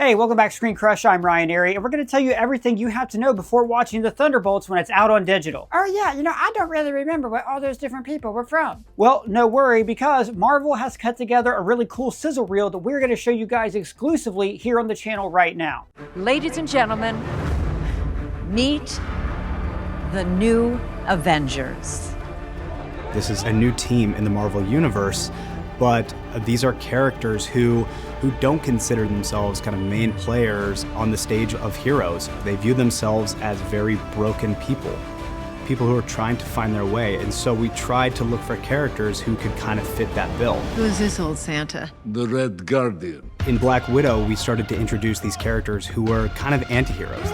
Hey, welcome back to ScreenCrush. I'm Ryan Airy, and we're going to tell you everything you have to know before watching the Thunderbolts when it's out on digital. Oh yeah, I don't really remember what all those different people were from. Well, no worry, because Marvel has cut together a really cool sizzle reel that we're going to show you guys exclusively here on the channel right now. Ladies and gentlemen, meet the new Avengers. This is a new team in the Marvel Universe, but these are characters who don't consider themselves kind of main players on the stage of heroes. They view themselves as very broken people who are trying to find their way. And so we tried to look for characters who could kind of fit that bill. Who's this old Santa? The Red Guardian. In Black Widow, we started to introduce these characters who were kind of anti-heroes.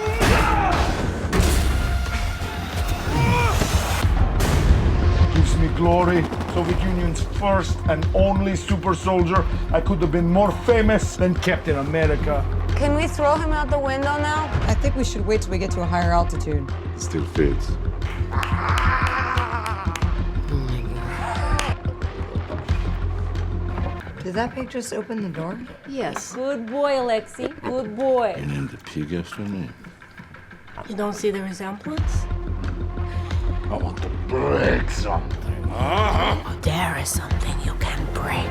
Gives me glory. Soviet Union's first and only super soldier. I could have been more famous than Captain America. Can we throw him out the window now? I think we should wait till we get to a higher altitude. Still fits. Did that pig just open the door? Yes. Good boy, Alexei. Good boy. You named the pig after me. You don't see the resemblance? I want to break something. There is something you can break.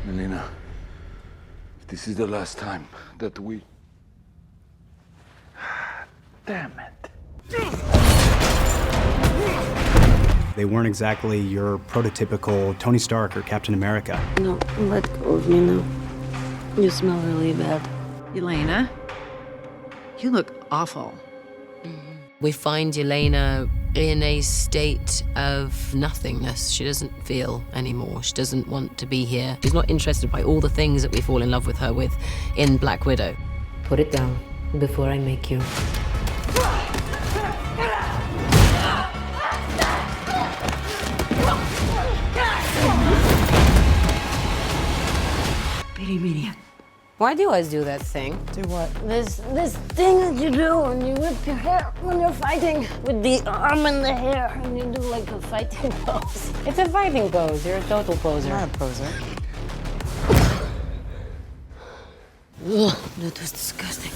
Melina, this is the last time that we... Damn it. They weren't exactly your prototypical Tony Stark or Captain America. No, let go of me now. You smell really bad. Elena, you look awful. We find Yelena in a state of nothingness. She doesn't feel anymore. She doesn't want to be here. She's not interested by all the things that we fall in love with her with in Black Widow. Put it down before I make you. Beady medium. Why do you always do that thing? Do what? This thing that you do when you whip your hair when you're fighting with the arm and the hair, and you do like a fighting pose. It's a fighting pose. You're a total poser. I'm not a poser. Ugh, that was disgusting.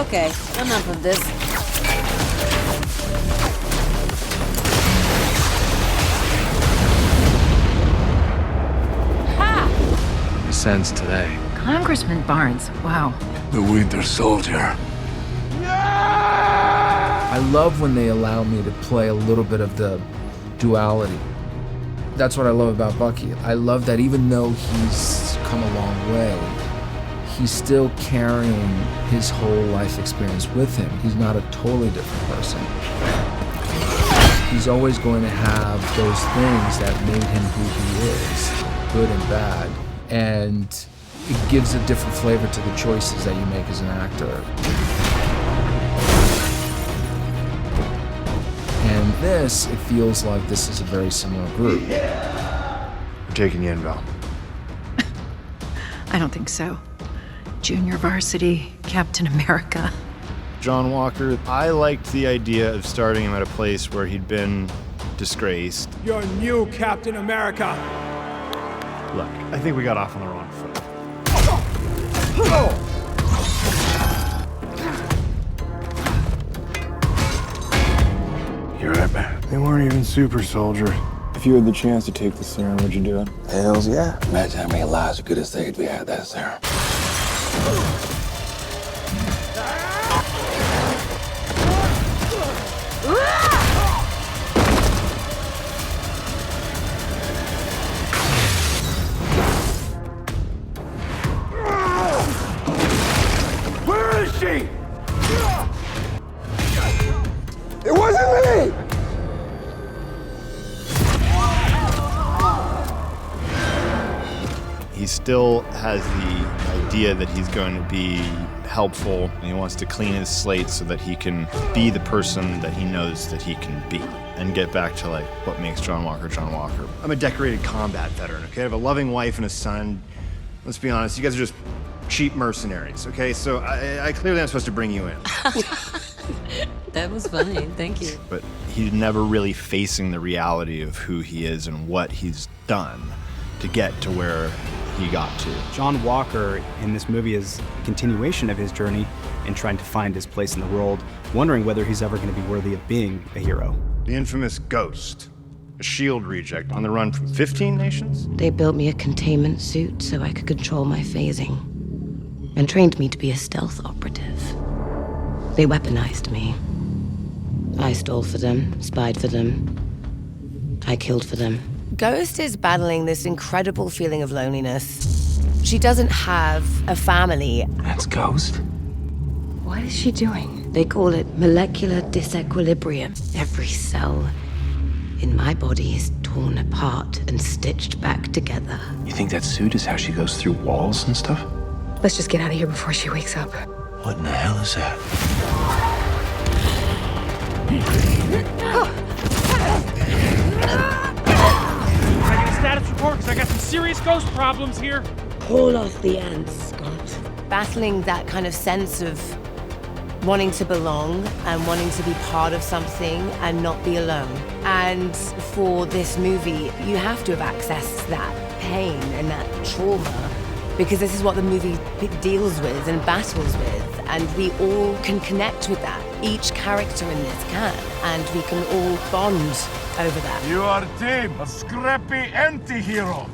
Okay, enough of this. Sense today. Congressman Barnes, wow. The Winter Soldier. I love when they allow me to play a little bit of the duality. That's what I love about Bucky. I love that even though he's come a long way, he's still carrying his whole life experience with him. He's not a totally different person. He's always going to have those things that made him who he is, good and bad. And it gives a different flavor to the choices that you make as an actor. And this, it feels like this is a very similar group. We're taking you in, Val. I don't think so. Junior varsity, Captain America. John Walker, I liked the idea of starting him at a place where he'd been disgraced. You're new Captain America. Look, I think we got off on the wrong foot. You're right, man. They weren't even super soldiers. If you had the chance to take the serum, would you do it? Hells yeah. Imagine how many lives we could have saved if we had that serum. Where is she? It wasn't me! He still has the idea that he's going to be helpful, and he wants to clean his slate so that he can be the person that he knows that he can be and get back to like what makes John Walker John Walker. I'm a decorated combat veteran, okay? I have a loving wife and a son. Let's be honest, you guys are just cheap mercenaries, okay? So I clearly am supposed to bring you in. That was funny. Thank you. But he's never really facing the reality of who he is and what he's done to get to where he got to. John Walker in this movie is a continuation of his journey in trying to find his place in the world, wondering whether he's ever going to be worthy of being a hero. The infamous Ghost, a S.H.I.E.L.D. reject on the run from 15 nations? They built me a containment suit so I could control my phasing, and trained me to be a stealth operative. They weaponized me. I stole for them, spied for them. I killed for them. Ghost is battling this incredible feeling of loneliness. She doesn't have a family. That's Ghost? What is she doing? They call it molecular disequilibrium. Every cell in my body is torn apart and stitched back together. You think that suit is how she goes through walls and stuff? Let's just get out of here before she wakes up. What in the hell is that? I get a status report because I got some serious ghost problems here. Pull off the ants, Scott. Battling that kind of sense of wanting to belong and wanting to be part of something and not be alone. And for this movie, you have to have accessed that pain and that trauma, because this is what the movie deals with and battles with, and we all can connect with that. Each character in this can, and we can all bond over that. You are a team of scrappy anti-heroes.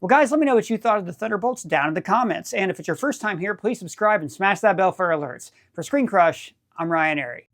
Well, guys, let me know what you thought of the Thunderbolts down in the comments. And if it's your first time here, please subscribe and smash that bell for alerts. For ScreenCrush, I'm Ryan Airy.